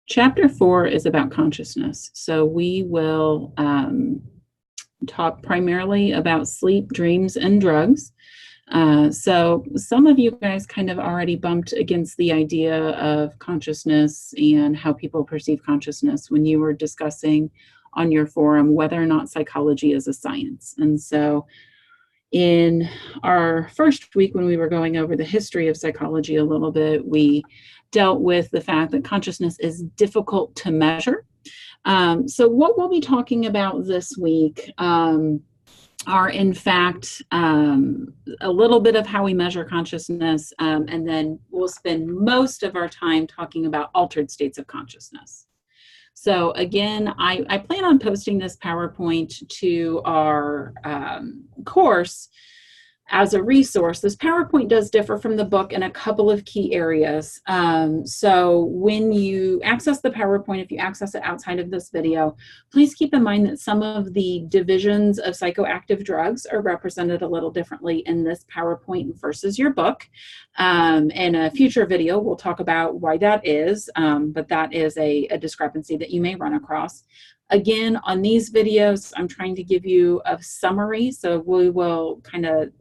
Chapter 4 is about consciousness. So we will talk primarily about sleep, dreams, and drugs. So some of you guys kind of already bumped against the idea of consciousness and how people perceive consciousness when you were discussing on your forum whether or not psychology is a science. And so in our first week, when we were going over the history of psychology a little bit, we dealt with the fact that consciousness is difficult to measure. So what we'll be talking about this week are in fact a little bit of how we measure consciousness, and then we'll spend most of our time talking about altered states of consciousness. So again, I plan on posting this PowerPoint to our course as a resource. This PowerPoint does differ from the book in a couple of key areas. So when you access the PowerPoint, if you access it outside of this video, please keep in mind that some of the divisions of psychoactive drugs are represented a little differently in this PowerPoint versus your book. In a future video, we'll talk about why that is, but that is a discrepancy that you may run across. Again, on these videos, I'm trying to give you a summary, so we will kind of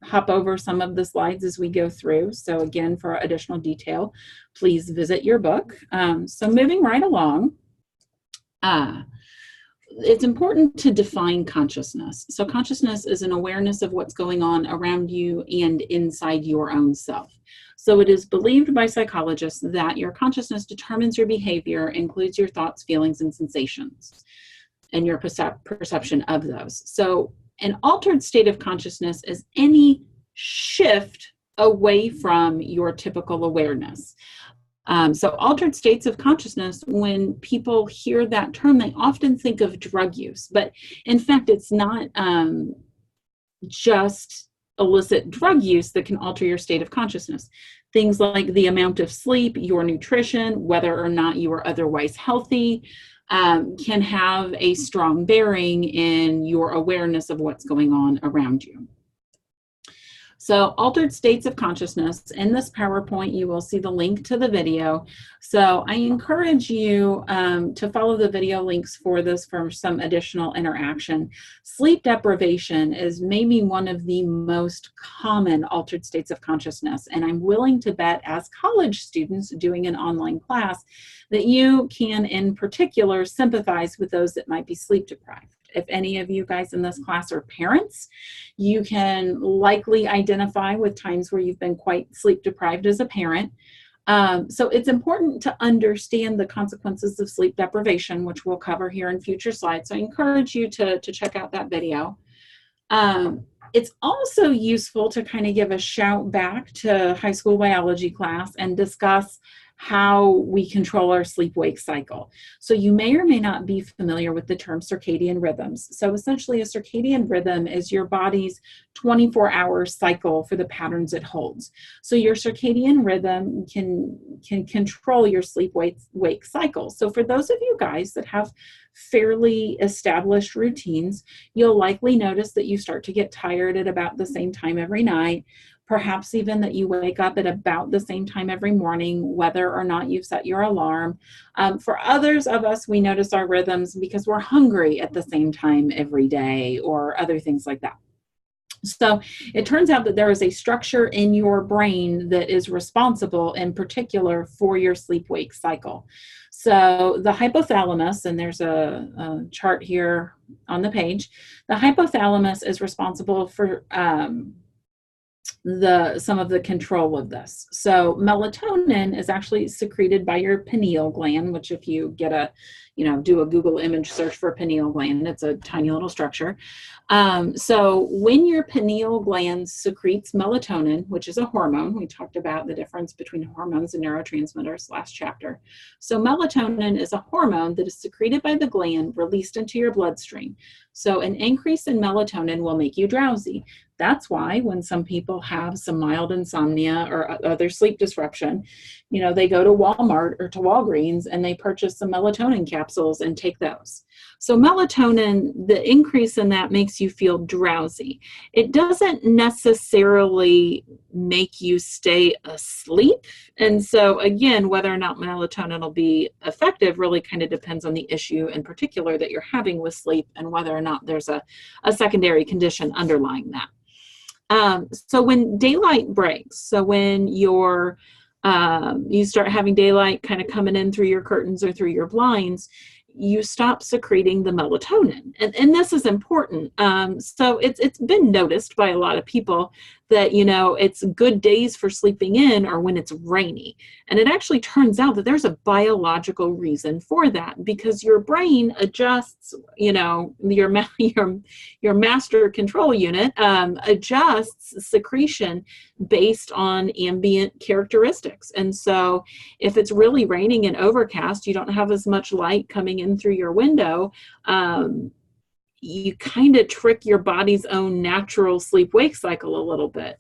hop over some of the slides as we go through. So again, for additional detail, please visit your book. So moving right along, it's important to define consciousness. So consciousness is an awareness of what's going on around you and inside your own self. So it is believed by psychologists that your consciousness determines your behavior, includes your thoughts, feelings, and sensations, and your perception of those. So an altered state of consciousness is any shift away from your typical awareness. So altered states of consciousness, when people hear that term, they often think of drug use, but in fact, it's not just illicit drug use that can alter your state of consciousness. Things like the amount of sleep, your nutrition, whether or not you are otherwise healthy, can have a strong bearing in your awareness of what's going on around you. So altered states of consciousness, in this PowerPoint, you will see the link to the video. So I encourage you to follow the video links for this for some additional interaction. Sleep deprivation is maybe one of the most common altered states of consciousness. And I'm willing to bet, as college students doing an online class, that you can in particular sympathize with those that might be sleep deprived. If any of you guys in this class are parents, you can likely identify with times where you've been quite sleep deprived as a parent. So it's important to understand the consequences of sleep deprivation, which we'll cover here in future slides. So I encourage you to check out that video. It's also useful to kind of give a shout back to high school biology class and discuss how we control our sleep-wake cycle. So you may or may not be familiar with the term circadian rhythms. So essentially a circadian rhythm is your body's 24-hour cycle for the patterns it holds. So your circadian rhythm can control your sleep-wake cycle. So for those of you guys that have fairly established routines, you'll likely notice that you start to get tired at about the same time every night. Perhaps even that you wake up at about the same time every morning, whether or not you've set your alarm. For others of us, we notice our rhythms because we're hungry at the same time every day or other things like that. So it turns out that there is a structure in your brain that is responsible in particular for your sleep-wake cycle. So the hypothalamus, and there's a chart here on the page, the hypothalamus is responsible for some of the control of this. So melatonin is actually secreted by your pineal gland, which if you get do a Google image search for pineal gland, it's a tiny little structure. So when your pineal gland secretes melatonin, which is a hormone, we talked about the difference between hormones and neurotransmitters last chapter. So melatonin is a hormone that is secreted by the gland, released into your bloodstream. So an increase in melatonin will make you drowsy. That's why when some people have some mild insomnia or other sleep disruption, they go to Walmart or to Walgreens and they purchase some melatonin capsules capsules and take those. So melatonin, the increase in that makes you feel drowsy. It doesn't necessarily make you stay asleep. And so again, whether or not melatonin will be effective really kind of depends on the issue in particular that you're having with sleep and whether or not there's a secondary condition underlying that. So when daylight breaks, so when you start having daylight kind of coming in through your curtains or through your blinds, you stop secreting the melatonin. And this is important. So it's been noticed by a lot of people that, it's good days for sleeping in or when it's rainy. And it actually turns out that there's a biological reason for that, because your brain adjusts, your master control unit adjusts secretion based on ambient characteristics. And so if it's really raining and overcast, you don't have as much light coming in through your window, you kind of trick your body's own natural sleep-wake cycle a little bit.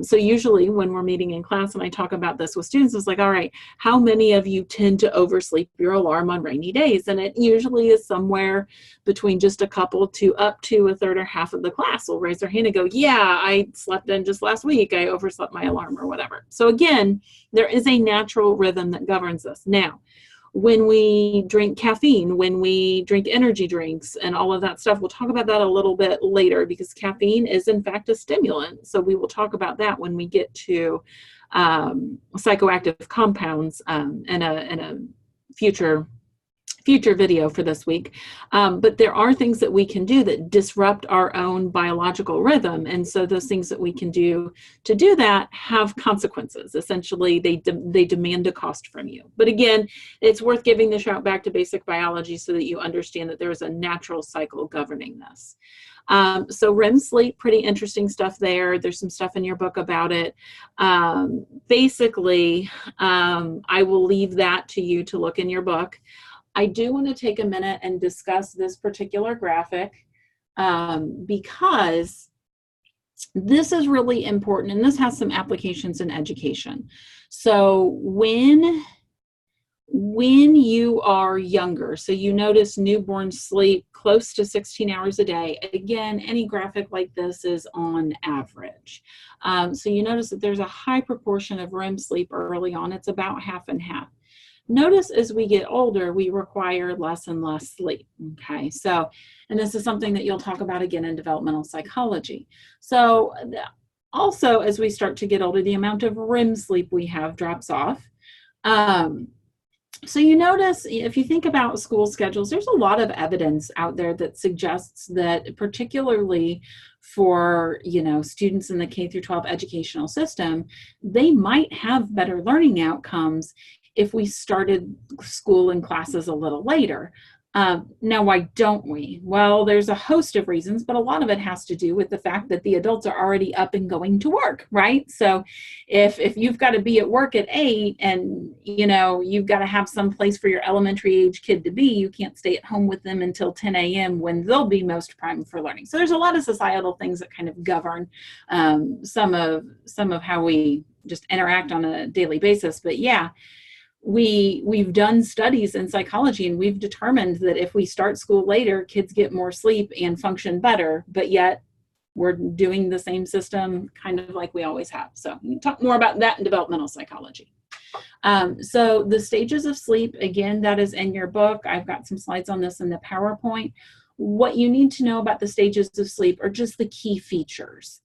So usually when we're meeting in class and I talk about this with students, it's like, all right, how many of you tend to oversleep your alarm on rainy days? And it usually is somewhere between just a couple to up to a third or half of the class will raise their hand and go, yeah, I slept in just last week. I overslept my alarm or whatever. So again, there is a natural rhythm that governs us. Now, when we drink caffeine, when we drink energy drinks and all of that stuff, we'll talk about that a little bit later because caffeine is in fact a stimulant. So we will talk about that when we get to psychoactive compounds in a future video for this week. But there are things that we can do that disrupt our own biological rhythm. And so those things that we can do to do that have consequences. Essentially, they demand a cost from you. But again, it's worth giving the shout back to basic biology so that you understand that there is a natural cycle governing this. So REM sleep, pretty interesting stuff there. There's some stuff in your book about it. Basically, I will leave that to you to look in your book. I do want to take a minute and discuss this particular graphic because this is really important and this has some applications in education. So when you are younger, so you notice newborns sleep close to 16 hours a day. Again, any graphic like this is on average. So you notice that there's a high proportion of REM sleep early on. It's about half and half. Notice as we get older, we require less and less sleep, okay? So, and this is something that you'll talk about again in developmental psychology. So also, as we start to get older, the amount of REM sleep we have drops off. So you notice, if you think about school schedules, there's a lot of evidence out there that suggests that particularly for, students in the K through 12 educational system, they might have better learning outcomes if we started school and classes a little later. Now, why don't we? Well, there's a host of reasons, but a lot of it has to do with the fact that the adults are already up and going to work, right? So if you've got to be at work at 8 and, you've got to have some place for your elementary age kid to be, you can't stay at home with them until 10 a.m. when they'll be most primed for learning. So there's a lot of societal things that kind of govern some of how we just interact on a daily basis. But yeah, we've done studies in psychology and we've determined that if we start school later, kids get more sleep and function better, but yet we're doing the same system kind of like we always have. So we can talk more about that in developmental psychology. So the stages of sleep, again, that is in your book. I've got some slides on this in the PowerPoint. What you need to know about the stages of sleep are just the key features.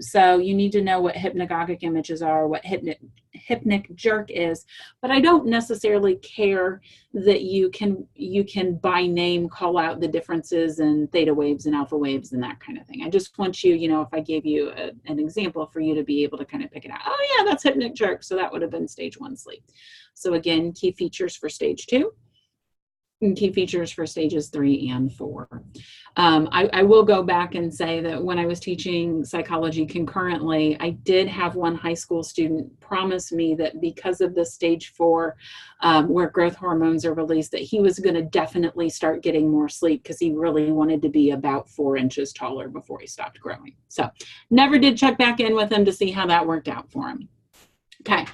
So you need to know what hypnagogic images are, what hypnic jerk is, but I don't necessarily care that you can by name call out the differences in theta waves and alpha waves and that kind of thing. I just want you, if I gave you an example for you to be able to kind of pick it out. Oh yeah, that's hypnic jerk. So that would have been stage 1 sleep. So again, key features for stage 2. And key features for stages 3 and 4. I will go back and say that when I was teaching psychology concurrently, I did have one high school student promise me that because of the stage 4, where growth hormones are released, that he was going to definitely start getting more sleep because he really wanted to be about 4 inches taller before he stopped growing. So never did check back in with him to see how that worked out for him. Okay.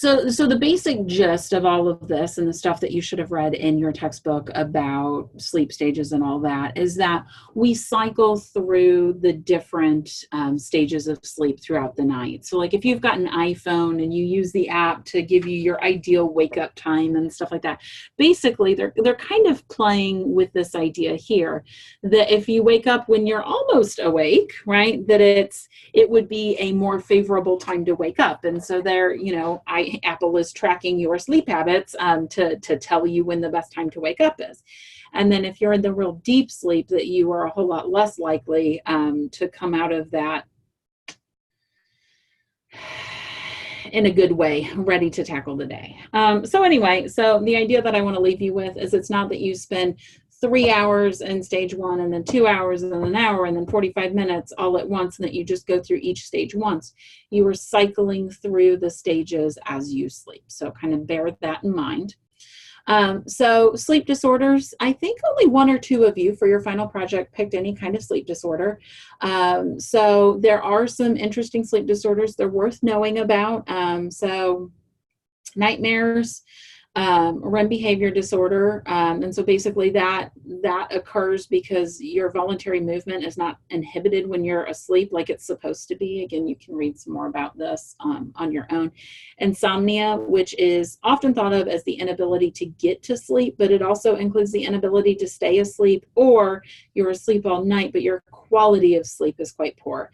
So the basic gist of all of this and the stuff that you should have read in your textbook about sleep stages and all that is that we cycle through the different stages of sleep throughout the night. So like if you've got an iPhone and you use the app to give you your ideal wake up time and stuff like that, basically they're kind of playing with this idea here that if you wake up when you're almost awake, right, that it would be a more favorable time to wake up. And so there, Apple is tracking your sleep habits to tell you when the best time to wake up is. And then if you're in the real deep sleep, that you are a whole lot less likely to come out of that in a good way, ready to tackle the day. So anyway, so the idea that I want to leave you with is it's not that you spend 3 hours in stage 1 and then 2 hours and then an hour and then 45 minutes all at once, and that you just go through each stage once. You are cycling through the stages as you sleep. So kind of bear that in mind. So sleep disorders, I think only 1 or 2 of you for your final project picked any kind of sleep disorder. So there are some interesting sleep disorders they're worth knowing about. So nightmares, REM behavior disorder. And so basically that occurs because your voluntary movement is not inhibited when you're asleep like it's supposed to be. Again, you can read some more about this on your own. Insomnia, which is often thought of as the inability to get to sleep, but it also includes the inability to stay asleep, or you're asleep all night, but your quality of sleep is quite poor.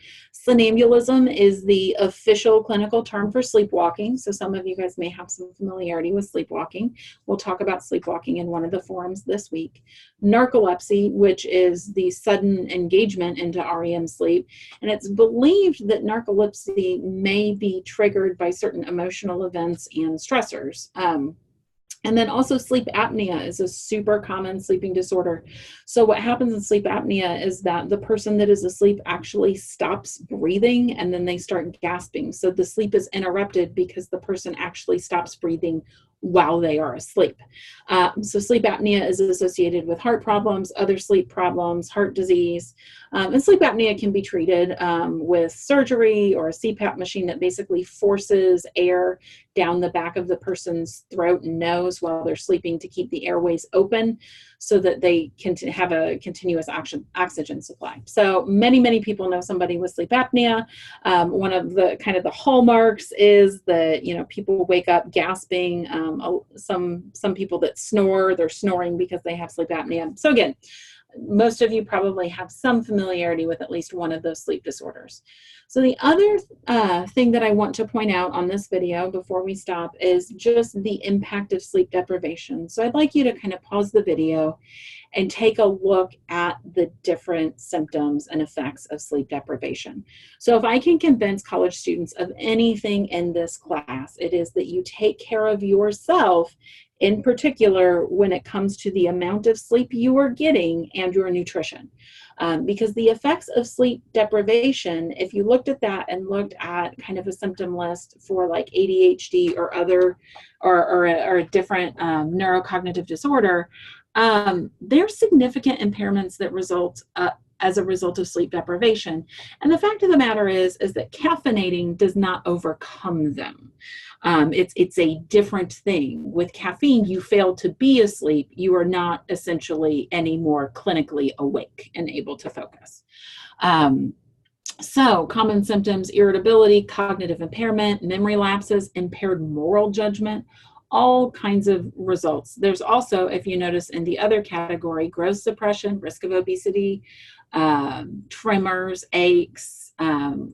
Somnambulism is the official clinical term for sleepwalking. So some of you guys may have some familiarity with sleepwalking. We'll talk about sleepwalking in one of the forums this week. Narcolepsy, which is the sudden engagement into REM sleep. And it's believed that narcolepsy may be triggered by certain emotional events and stressors. And then also sleep apnea is a super common sleeping disorder. So what happens in sleep apnea is that the person that is asleep actually stops breathing and then they start gasping. So the sleep is interrupted because the person actually stops breathing while they are asleep. So sleep apnea is associated with heart problems, other sleep problems, heart disease. And sleep apnea can be treated with surgery or a CPAP machine that basically forces air down the back of the person's throat and nose while they're sleeping to keep the airways open so that they can have a continuous oxygen supply. So many people know somebody with sleep apnea. One of the kind of the hallmarks is that, people wake up gasping. Some people that snore, they're snoring because they have sleep apnea. So again, most of you probably have some familiarity with at least one of those sleep disorders. So the other thing that I want to point out on this video before we stop is just the impact of sleep deprivation. So I'd like you to kind of pause the video and take a look at the different symptoms and effects of sleep deprivation. So if I can convince college students of anything in this class, it is that you take care of yourself, in particular when it comes to the amount of sleep you are getting and your nutrition. Because the effects of sleep deprivation, if you looked at that and looked at kind of a symptom list for like ADHD or other or a different neurocognitive disorder, there's significant impairments that result as a result of sleep deprivation. And the fact of the matter is that caffeinating does not overcome them. It's a different thing. With caffeine, you fail to be asleep. You are not essentially any more clinically awake and able to focus. So common symptoms: irritability, cognitive impairment, memory lapses, impaired moral judgment, all kinds of results. There's also, if you notice in the other category, growth suppression, risk of obesity, tremors, aches,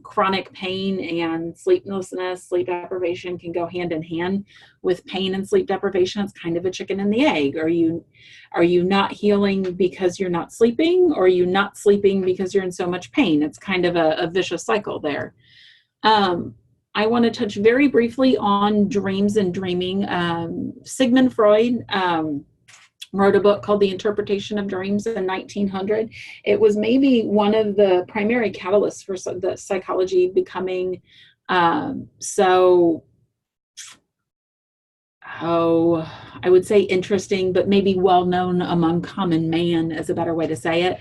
chronic pain, and sleeplessness. Sleep deprivation can go hand in hand with pain and sleep deprivation. It's kind of a chicken and the egg. Are you not healing because you're not sleeping, or are you not sleeping because you're in so much pain? It's kind of a vicious cycle there. I want to touch very briefly on dreams and dreaming. Sigmund Freud wrote a book called The Interpretation of Dreams in 1900. It was maybe one of the primary catalysts for the psychology becoming I would say interesting, but maybe well known among common man is a better way to say it.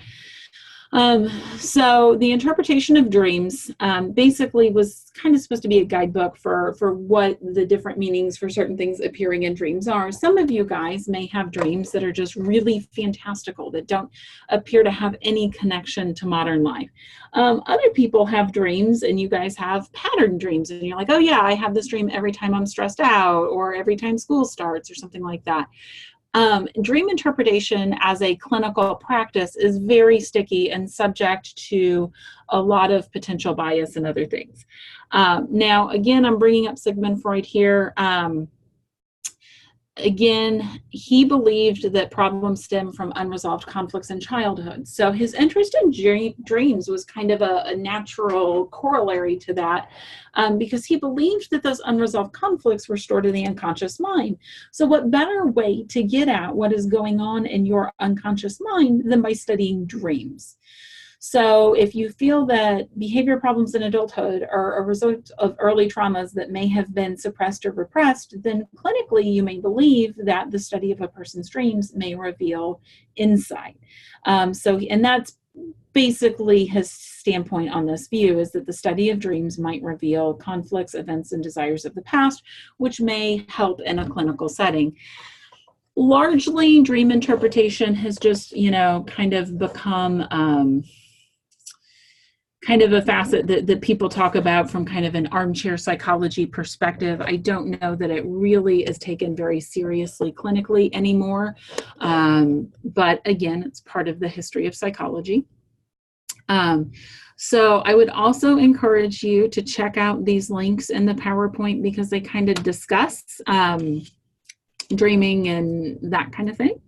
So the interpretation of dreams basically was kind of supposed to be a guidebook for what the different meanings for certain things appearing in dreams are. Some of you guys may have dreams that are just really fantastical, that don't appear to have any connection to modern life. Other people have dreams, and you guys have pattern dreams, and you're like, oh yeah, I have this dream every time I'm stressed out, or every time school starts, or something like that. Dream interpretation as a clinical practice is very sticky and subject to a lot of potential bias and other things. Now, again, I'm bringing up Sigmund Freud here. Again, he believed that problems stem from unresolved conflicts in childhood. So his interest in dreams was kind of a natural corollary to that, because he believed that those unresolved conflicts were stored in the unconscious mind. So what better way to get at what is going on in your unconscious mind than by studying dreams? So if you feel that behavior problems in adulthood are a result of early traumas that may have been suppressed or repressed, then clinically you may believe that the study of a person's dreams may reveal insight. And that's basically his standpoint on this view, is that the study of dreams might reveal conflicts, events, and desires of the past, which may help in a clinical setting. Largely, dream interpretation has just, kind of become kind of a facet that people talk about from kind of an armchair psychology perspective. I don't know that it really is taken very seriously clinically anymore. But again, it's part of the history of psychology. So I would also encourage you to check out these links in the PowerPoint, because they kind of discuss dreaming and that kind of thing.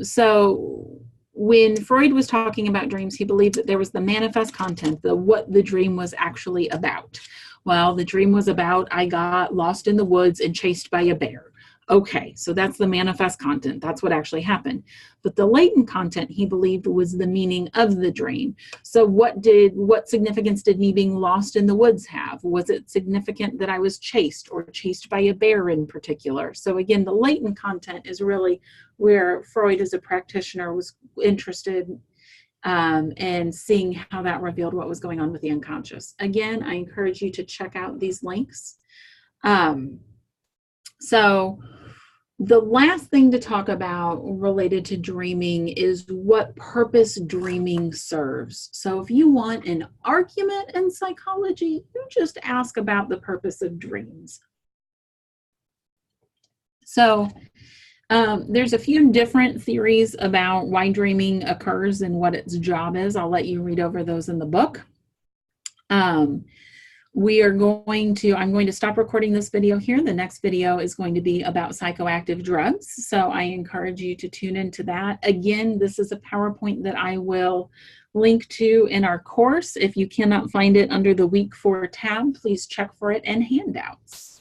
So when Freud was talking about dreams, he believed that there was the manifest content, what the dream was actually about. Well, the dream was about, I got lost in the woods and chased by a bear. Okay, so that's the manifest content. That's what actually happened. But the latent content, he believed, was the meaning of the dream. So what significance did me being lost in the woods have? Was it significant that I was chased, or chased by a bear in particular? So again, the latent content is really where Freud as a practitioner was interested and seeing how that revealed what was going on with the unconscious. Again, I encourage you to check out these links. So the last thing to talk about related to dreaming is what purpose dreaming serves. So if you want an argument in psychology, you just ask about the purpose of dreams. So there's a few different theories about why dreaming occurs and what its job is. I'll let you read over those in the book. I'm going to stop recording this video here. The next video is going to be about psychoactive drugs. So I encourage you to tune into that. Again, this is a PowerPoint that I will link to in our course. If you cannot find it under the Week 4 tab, please check for it in handouts.